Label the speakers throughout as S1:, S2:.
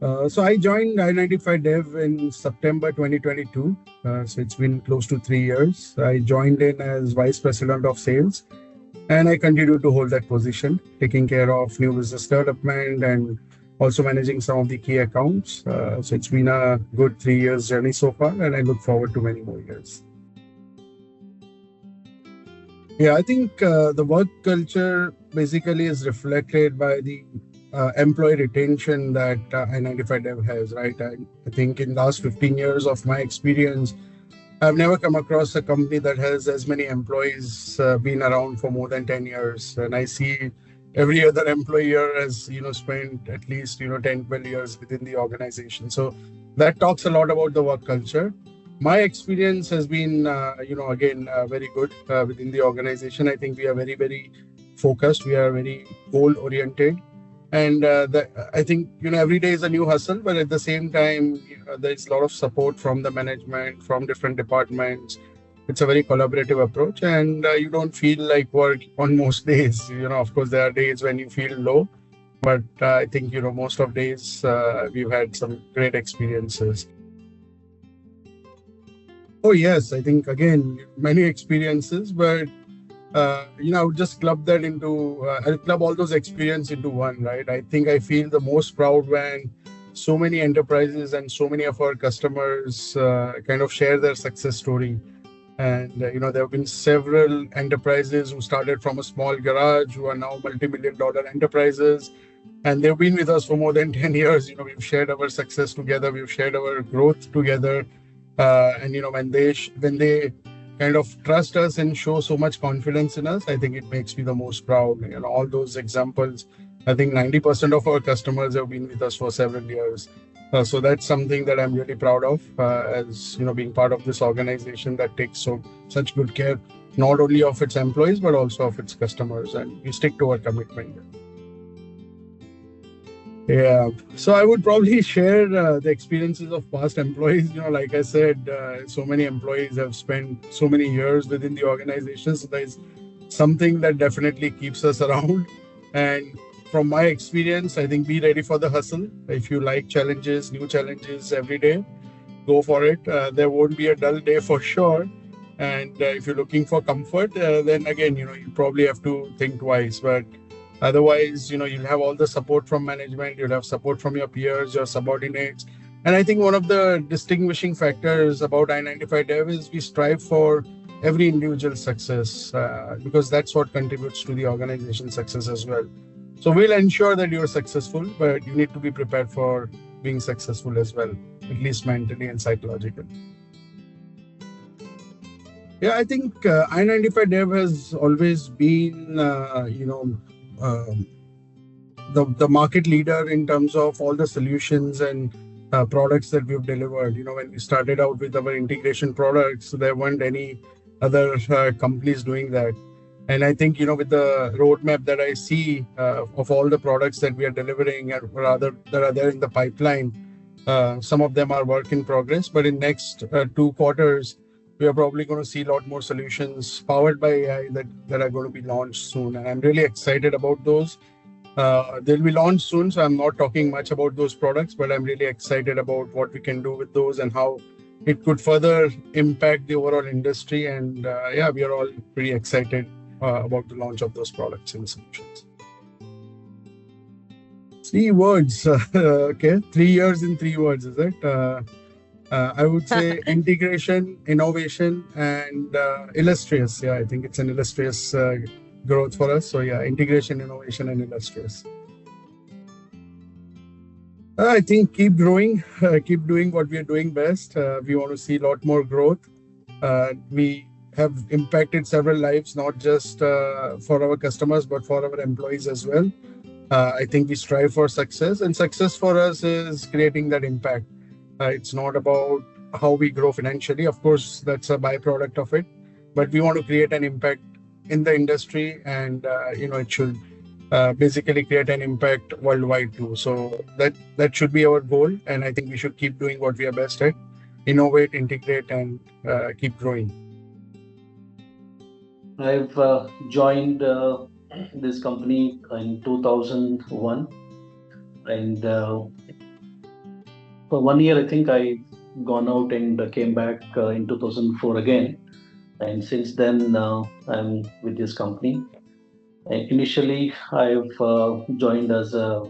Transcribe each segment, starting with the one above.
S1: So I joined i95Dev in September 2022. So it's been close to 3 years. I joined in as Vice President of Sales, and I continue to hold that position, taking care of new business development and also managing some of the key accounts. So it's been a good 3 years journey so far, and I look forward to many more years. Yeah, I think the work culture basically is reflected by the employee retention that i95Dev has, right? I think in last 15 years of my experience, I've never come across a company that has as many employees been around for more than 10 years. And I see every other employee here has, spent at least, 10, 12 years within the organization. So that talks a lot about the work culture. My experience has been, again, very good within the organization. I think we are very, very focused. We are very goal oriented. And I think, every day is a new hustle, but at the same time, there's a lot of support from the management, from different departments. It's a very collaborative approach, and you don't feel like work on most days. Of course, there are days when you feel low, but I think, most of days we've had some great experiences. Oh, yes, I think, again, many experiences, but I would just club that into, I'll club all those experience into one, right? I think I feel the most proud when so many enterprises and so many of our customers kind of share their success story. And, there have been several enterprises who started from a small garage who are now multi-million dollar enterprises. And they've been with us for more than 10 years. We've shared our success together. We've shared our growth together. And, when they kind of trust us and show so much confidence in us, I think it makes me the most proud. All those examples, I think 90% of our customers have been with us for several years. So that's something that I'm really proud of, as being part of this organization that takes such good care, not only of its employees but also of its customers, and we stick to our commitment. Yeah. So I would probably share the experiences of past employees. Like I said, so many employees have spent so many years within the organization. So there's something that definitely keeps us around. And from my experience, I think be ready for the hustle. If you like challenges, new challenges every day, go for it. There won't be a dull day for sure. And if you're looking for comfort, then again, you probably have to think twice. But otherwise, you'll have all the support from management, you'll have support from your peers, your subordinates. And I think one of the distinguishing factors about i95Dev is we strive for every individual success because that's what contributes to the organization's success as well. So we'll ensure that you're successful, but you need to be prepared for being successful as well, at least mentally and psychologically. Yeah, I think i95Dev has always been, um the market leader in terms of all the solutions and products that we've delivered. When we started out with our integration products, there weren't any other companies doing that. And I think, with the roadmap that I see of all the products that we are delivering, or rather that are there in the pipeline, some of them are work in progress, but in next 2 quarters, we are probably going to see a lot more solutions powered by AI that are going to be launched soon. And I'm really excited about those. They'll be launched soon, so I'm not talking much about those products, but I'm really excited about what we can do with those and how it could further impact the overall industry. And yeah, we are all pretty excited about the launch of those products and solutions. 3 words. Okay, 3 years in 3 words, is it? I would say integration, innovation, and illustrious. Yeah, I think it's an illustrious growth for us. So yeah, integration, innovation, and illustrious. I think keep growing, keep doing what we are doing best. We want to see a lot more growth. We have impacted several lives, not just for our customers, but for our employees as well. I think we strive for success, and success for us is creating that impact. It's not about how we grow financially. Of course, that's a byproduct of it, but we want to create an impact in the industry, and it should basically create an impact worldwide too. So that should be our goal, and I think we should keep doing what we are best at: innovate, integrate, and keep growing.
S2: I've joined this company in 2001, and For 1 year, I think I gone out and came back in 2004 again. And since then, I'm with this company. And initially, I've joined as a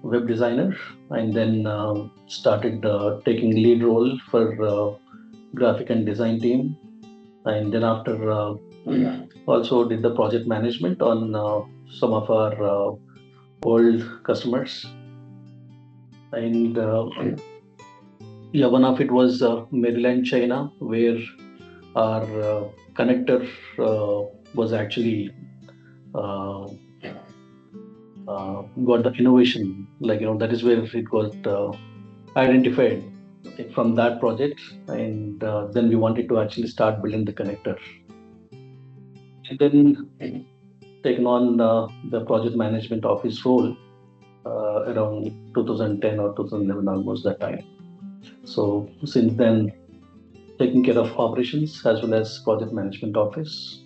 S2: web designer, and then started taking lead role for graphic and design team. And then after, also did the project management on some of our old customers. And yeah, one of it was Maryland, China, where our connector was actually uh, got the innovation. Like, that is where it got identified from that project. And then we wanted to actually start building the connector. And then taken on the project management office role around 2010 or 2011, almost that time. So since then, taking care of operations as well as project management office.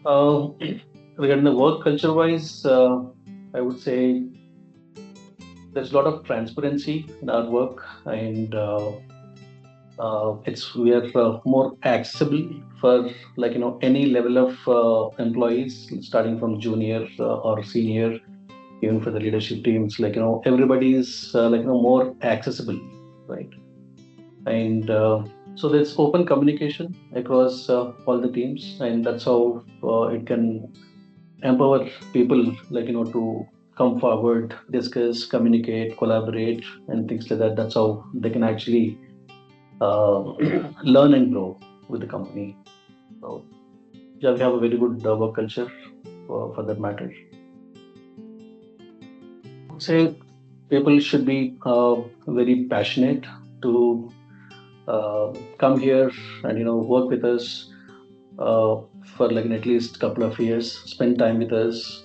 S2: Uh, Regarding the work culture wise, I would say there's a lot of transparency in our work, and it's we are more accessible for, like, any level of employees, starting from junior or senior, even for the leadership teams. Like, everybody is like, more accessible, right? And so there's open communication across all the teams, and that's how it can empower people, like, to come forward, discuss, communicate, collaborate, and things like that. That's how they can actually uh, learn and grow with the company. So yeah, we have a very good work culture for that matter. I would say people should be very passionate to come here and work with us uh, for like at least couple of years, spend time with us,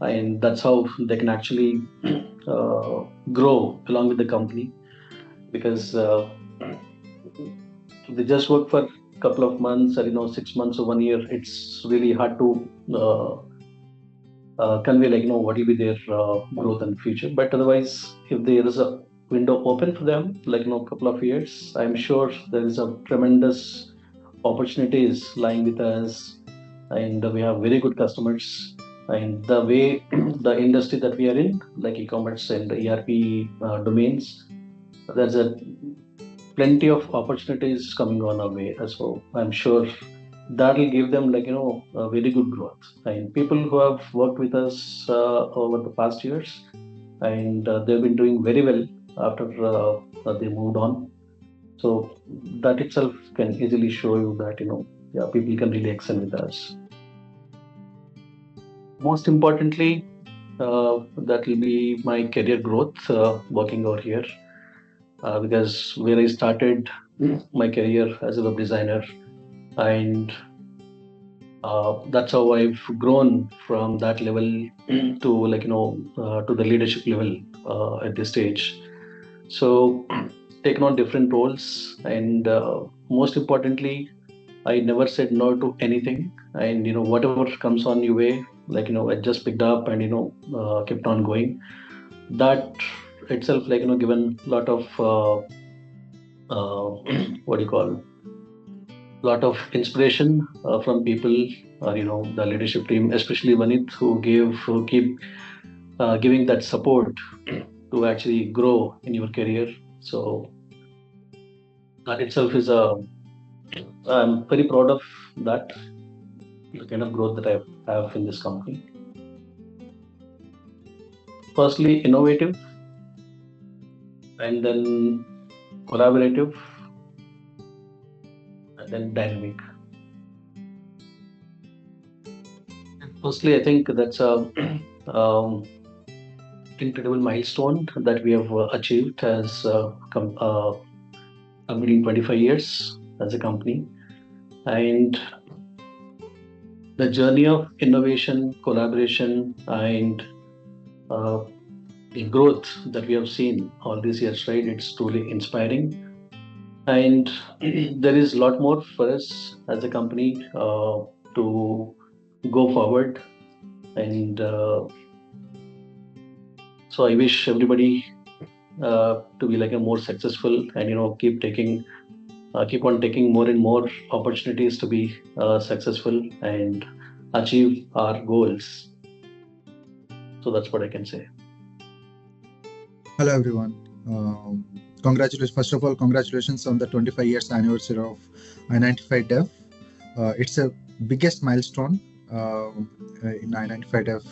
S2: and that's how they can actually uh, grow along with the company. Because they just work for a couple of months, or 6 months or 1 year, it's really hard to uh, convey, like, what will be their growth and future. But otherwise, if there is a window open for them, like, couple of years, I'm sure there is a tremendous opportunities lying with us. And we have very good customers. And the way the industry that we are in, like e-commerce and ERP domains, there's a plenty of opportunities coming on our way. So I'm sure that will give them, like, a very good growth. And people who have worked with us over the past years, and they've been doing very well after they moved on. So that itself can easily show you that, yeah, people can really excel with us. Most importantly, that will be my career growth working over here, because where I started my career as a web designer, and that's how I've grown from that level to, like, to the leadership level at this stage. So taken on different roles, and most importantly, I never said no to anything. And whatever comes on your way, like, I just picked up and kept on going. That itself, like, given a lot of what do you call, lot of inspiration from people, or the leadership team, especially Vanit, who keep giving that support to actually grow in your career. So that itself is a, I'm very proud of that, the kind of growth that I have in this company. Firstly, innovative, and then collaborative, and then dynamic. Firstly, I think that's a incredible milestone that we have achieved as completing 25 years as a company. And the journey of innovation, collaboration, and uh, the growth that we have seen all these years, right? It's truly inspiring. And there is a lot more for us as a company to go forward. And So I wish everybody to be like a more successful, and keep on taking more and more opportunities to be successful and achieve our goals. So that's what I can say.
S3: Hello, everyone. Congratulations. First of all, congratulations on the 25 years anniversary of i95Dev. It's a biggest milestone in i95Dev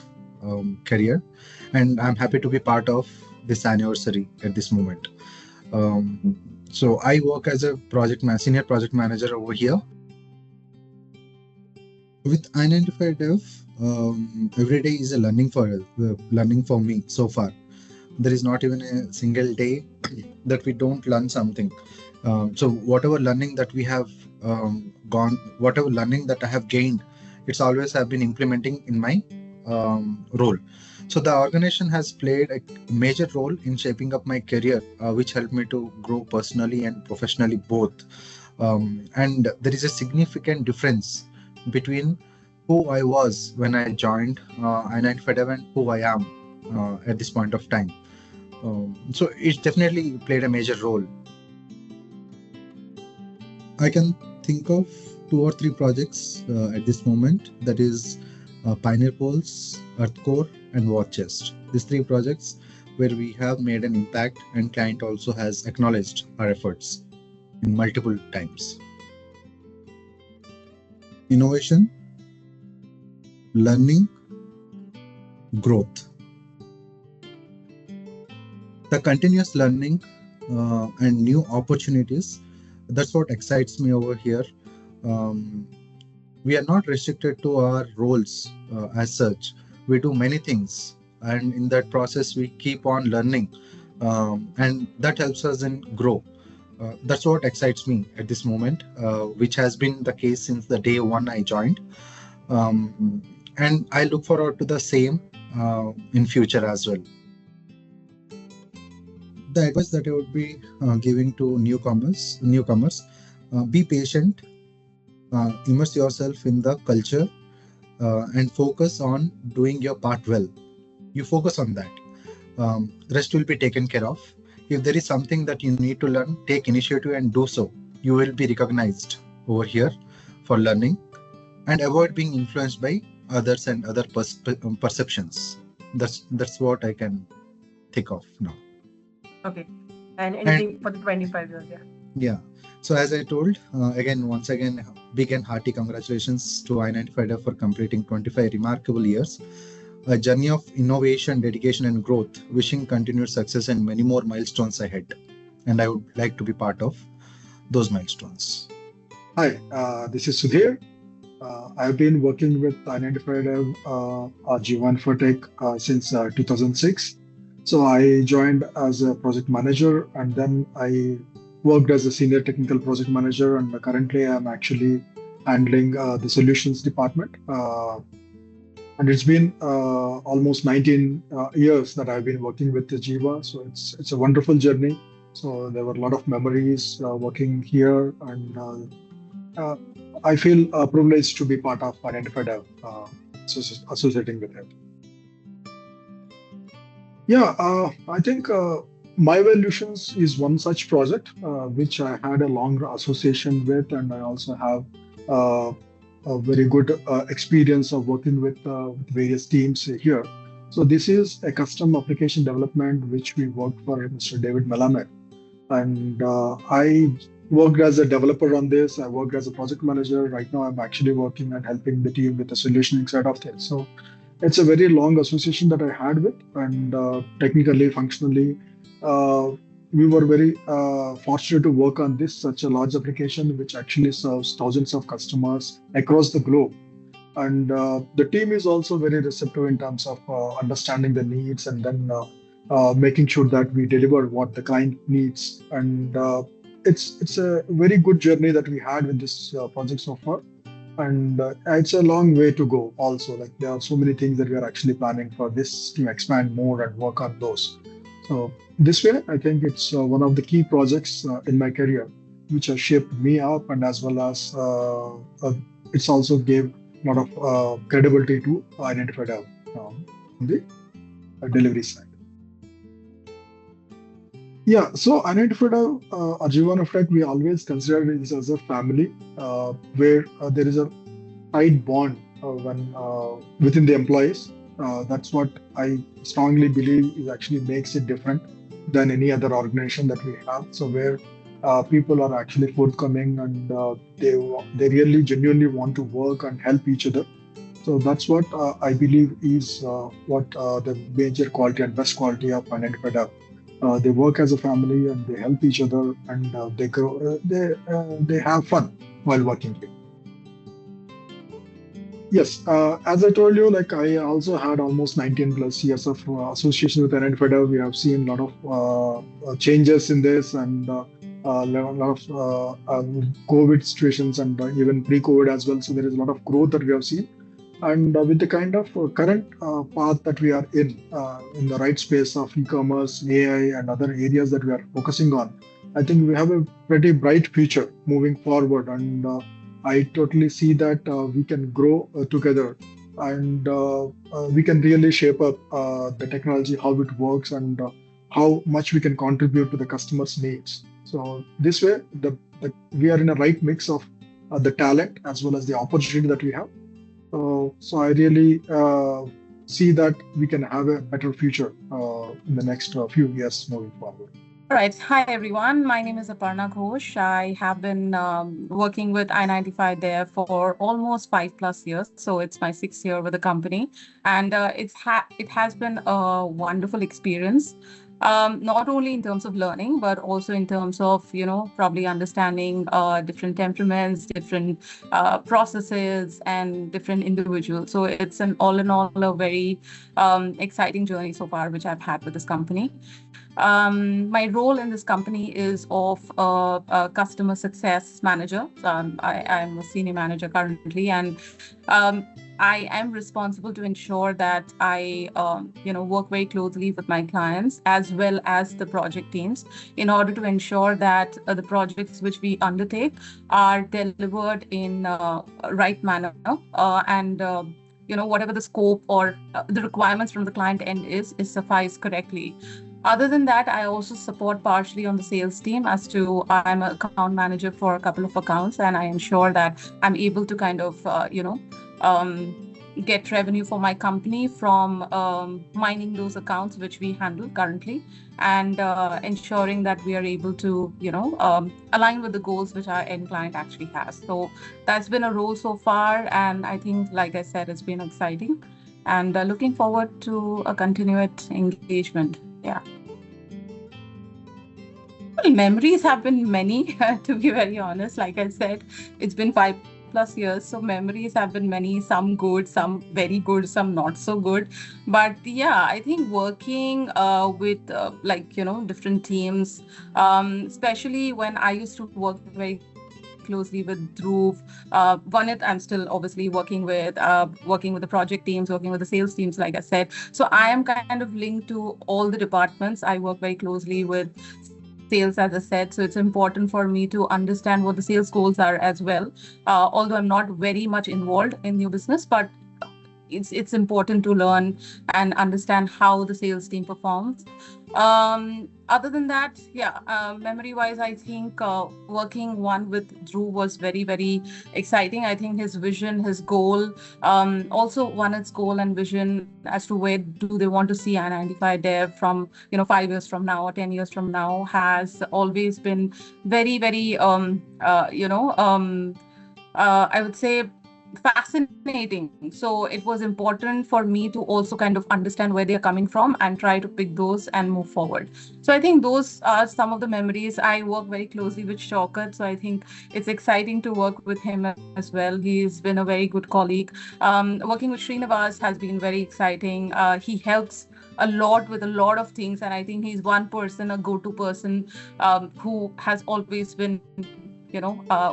S3: career, and I'm happy to be part of this anniversary at this moment. So I work as a senior project manager over here. With i95Dev, every day is a learning for me so far. There is not even a single day that we don't learn something. So whatever learning that we have whatever learning that I have gained, it's always have been implementing in my role. So the organization has played a major role in shaping up my career, which helped me to grow personally and professionally both. And there is a significant difference between who I was when I joined i95Dev and who I am at this point of time. So it definitely played a major role. I can think of 2 or 3 projects at this moment. That is Pioneer Poles, Earth Core, and War Chest. These 3 projects where we have made an impact, and client also has acknowledged our efforts in multiple times. Innovation, learning, growth. The continuous learning and new opportunities, that's what excites me over here. We are not restricted to our roles as such. We do many things, and in that process we keep on learning, and that helps us in grow. That's what excites me at this moment, which has been the case since the day one I joined, and I look forward to the same in future as well. The advice that I would be giving to newcomers, be patient, immerse yourself in the culture, and focus on doing your part well. You focus on that. Rest will be taken care of. If there is something that you need to learn, take initiative and do so. You will be recognized over here for learning, and avoid being influenced by others and other perceptions. That's what I can think of now.
S4: Okay. And anything for the 25 years, yeah.
S3: Yeah. So as I told, once again, big and hearty congratulations to i95Dev for completing 25 remarkable years. A journey of innovation, dedication, and growth. Wishing continued success and many more milestones ahead. And I would like to be part of those milestones.
S5: Hi, this is Sudhir. I've been working with i95Dev G1 for Tech since 2006. So I joined as a project manager, and then I worked as a senior technical project manager, and currently I'm actually handling the solutions department. And it's been almost 19 years that I've been working with the Jiva. So it's a wonderful journey. So there were a lot of memories working here, and I feel privileged to be part of i95Dev, associating with it. Yeah, I think My Evolutions is one such project which I had a long association with, and I also have a very good experience of working with various teams here. So this is a custom application development which we worked for Mr. David Melamed, and I worked as a developer on this. I worked as a project manager. Right now, I'm actually working and helping the team with the solutioning side of things. So it's a very long association that I had with, and technically, functionally, we were very fortunate to work on this such a large application which actually serves thousands of customers across the globe. And the team is also very receptive in terms of understanding the needs, and then making sure that we deliver what the client needs. And it's a very good journey that we had with this project so far. And it's a long way to go also. Like, there are so many things that we are actually planning for this to expand more and work on those. So this way, I think it's one of the key projects in my career, which has shaped me up, and as well as it's also gave a lot of credibility to i95Dev on the delivery side. Yeah, so i95Dev, Arjivan Effect, we always consider it as a family where there is a tight bond when within the employees. That's what I strongly believe is actually makes it different than any other organization that we have. So where people are actually forthcoming and they really genuinely want to work and help each other. So that's what I believe is what the major quality and best quality of Identified have. They work as a family and they help each other and they grow. They have fun while working here. Yes, as I told you, like I also had almost 19 plus years of association with Identified. We have seen a lot of changes in this and a lot of COVID situations and even pre-COVID as well. So there is a lot of growth that we have seen. And with the kind of current path that we are in the right space of e-commerce, AI, and other areas that we are focusing on, I think we have a pretty bright future moving forward. And I totally see that we can grow together and we can really shape up the technology, how it works, and how much we can contribute to the customer's needs. So this way, we are in a right mix of the talent as well as the opportunity that we have. So I really see that we can have a better future in the next few years moving forward.
S4: All right. Hi, everyone. My name is Aparna Ghosh. I have been working with i95Dev for almost 5+ years. So it's my 6th year with the company. And it has been a wonderful experience. Not only in terms of learning, but also in terms of, probably understanding different temperaments, different processes, and different individuals. So it's an all in all a very exciting journey so far, which I've had with this company. My role in this company is of a customer success manager. I'm a senior manager currently, and um, I am responsible to ensure that I, work very closely with my clients as well as the project teams in order to ensure that the projects which we undertake are delivered in right manner and whatever the scope or the requirements from the client end is sufficed correctly. Other than that, I also support partially on the sales team as to I'm an account manager for a couple of accounts, and I ensure that I'm able to kind of, get revenue for my company from mining those accounts which we handle currently, and ensuring that we are able to, align with the goals which our end client actually has. So that's been a role so far, and I think, like I said, it's been exciting, and looking forward to a continued engagement. Yeah. Well, memories have been many, to be very honest. Like I said, it's been 5+ years. So memories have been many, some good, some very good, some not so good. But yeah, I think working with different teams, especially when I used to work very closely with Dhruv. One, I'm still obviously working with the project teams, working with the sales teams, like I said. So I am kind of linked to all the departments. I work very closely with sales, as I said. So it's important for me to understand what the sales goals are as well. Although I'm not very much involved in new business, but it's important to learn and understand how the sales team performs. Other than that, yeah, memory wise, I think working one with Drew was very, very exciting. I think his vision, his goal, also one its goal and vision as to where do they want to see i95Dev from 5 years from now or 10 years from now has always been very, very I would say fascinating. So it was important for me to also kind of understand where they're coming from and try to pick those and move forward. So I think those are some of the memories. I work very closely with Shaukat, so I think it's exciting to work with him as well. He's been a very good colleague. Working with Srinivas has been very exciting. He helps a lot with a lot of things, and I think he's one person, a go-to person, who has always been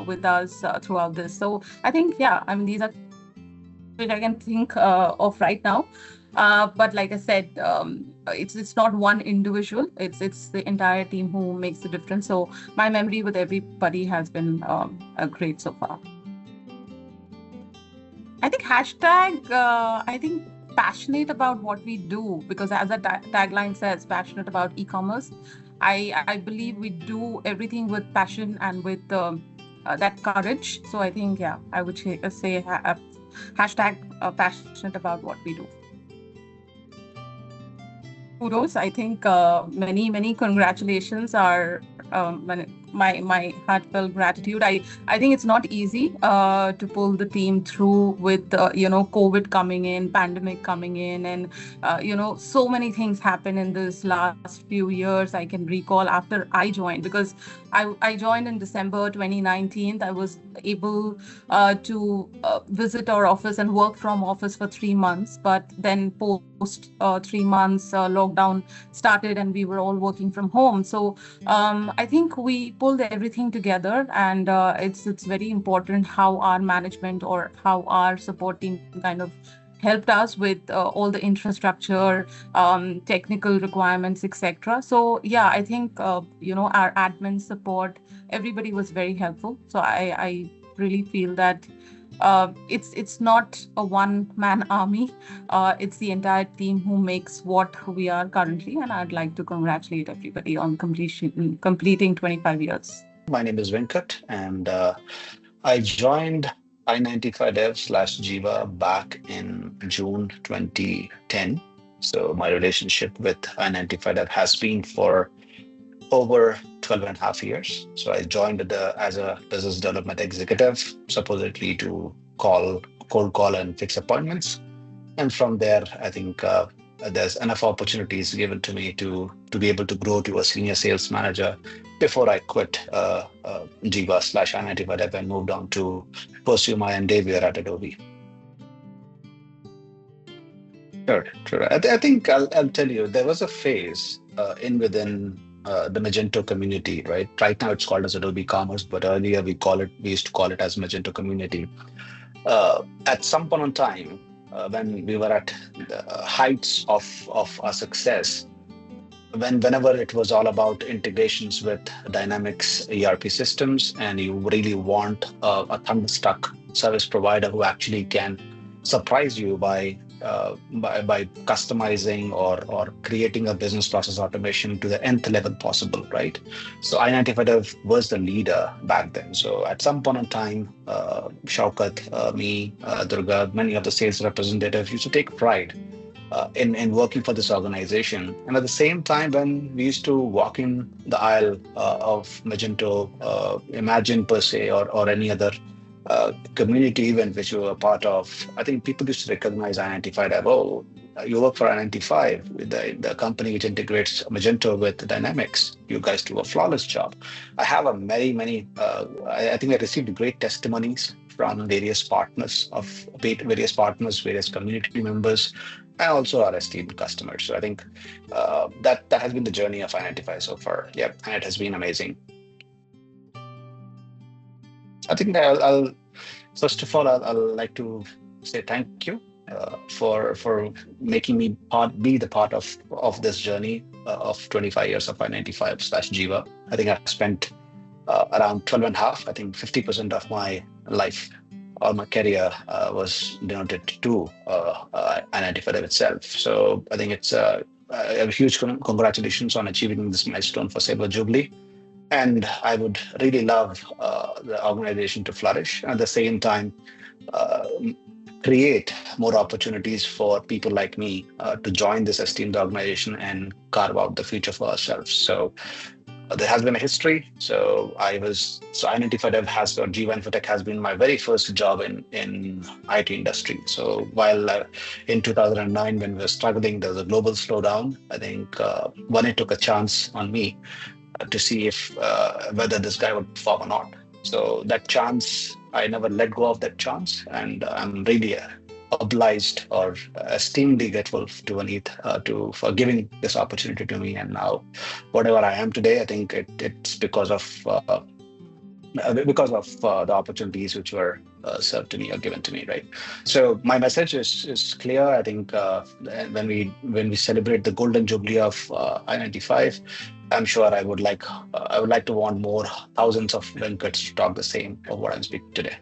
S4: with us throughout this. So I think, yeah, I mean, these are couple of memories which I can think of right now. But like I said, it's not one individual. It's the entire team who makes the difference. So my memory with everybody has been great so far. I think hashtag, I think passionate about what we do, because as the tagline says, passionate about e-commerce. I believe we do everything with passion and with that courage. So I think, yeah, I would say hashtag passionate about what we do. Kudos. I think many congratulations are my heartfelt gratitude. I think it's not easy to pull the team through with COVID coming in, pandemic coming in, and so many things happen in this last few years. I can recall after I joined, because I joined in December 2019. I was able to visit our office and work from office for 3 months, but then post 3 months lockdown started and we were all working from home. So I think we pulled everything together, and it's very important how our management or how our support team kind of helped us with all the infrastructure, technical requirements, etc. So yeah, I think our admin support, everybody was very helpful. So I really feel that it's not a one-man army. It's the entire team who makes what we are currently, and I'd like to congratulate everybody on completing 25 years.
S6: My name is Venkat, and I joined i95Dev slash Jiva back in June 2010. So my relationship with i95Dev has been for over 12 and a half years. So I joined as a business development executive, supposedly to cold call and fix appointments. And from there, I think there's enough opportunities given to me to be able to grow to a senior sales manager before I quit Jiva slash i95Dev and moved on to pursue my endeavor at Adobe. Sure, sure. I think I'll tell you, there was a phase within the Magento community, right? Right now it's called as Adobe Commerce, but earlier we used to call it as Magento community. At some point in time, when we were at the heights of our success, whenever it was all about integrations with Dynamics ERP systems, and you really want a thunderstruck service provider who actually can surprise you by customizing or creating a business process automation to the nth level possible, right? So i95Dev was the leader back then. So at some point in time, Shaukat, me, Durga, many of the sales representatives used to take pride in working for this organization. And at the same time, when we used to walk in the aisle of Magento, Imagine per se, or any other community event which you were a part of, I think people used to recognize i95 as, oh, you work for i95, the company which integrates Magento with Dynamics. You guys do a flawless job. I have a many, I think I received great testimonies from various partners, various community members, and also our esteemed customers. So I think that has been the journey of i95 so far. Yeah, and it has been amazing. I think I'll first of all, I'll like to say thank you for making me be the part of this journey of 25 years of i95 slash Jiva. I think I've spent around 12 and a half. I think 50% of my life or my career was devoted to i95 itself. So I think it's a huge congratulations on achieving this milestone for Silver Jubilee. And I would really love the organization to flourish. At the same time, create more opportunities for people like me to join this esteemed organization and carve out the future for ourselves. So there has been a history. So i95Dev or Jiva Infotech has been my very first job in IT industry. So while in 2009, when we were struggling, there was a global slowdown. I think one took a chance on me to see if whether this guy would perform or not. So that chance, I never let go of that chance, and I'm really obliged or esteemedly grateful to Aneet for giving this opportunity to me. And now, whatever I am today, I think it's because of the opportunities which were served to me or given to me, right? So my message is clear. I think when we celebrate the golden jubilee of i95, I'm sure I would like to want more thousands of Venkats to talk the same of what I'm speaking today.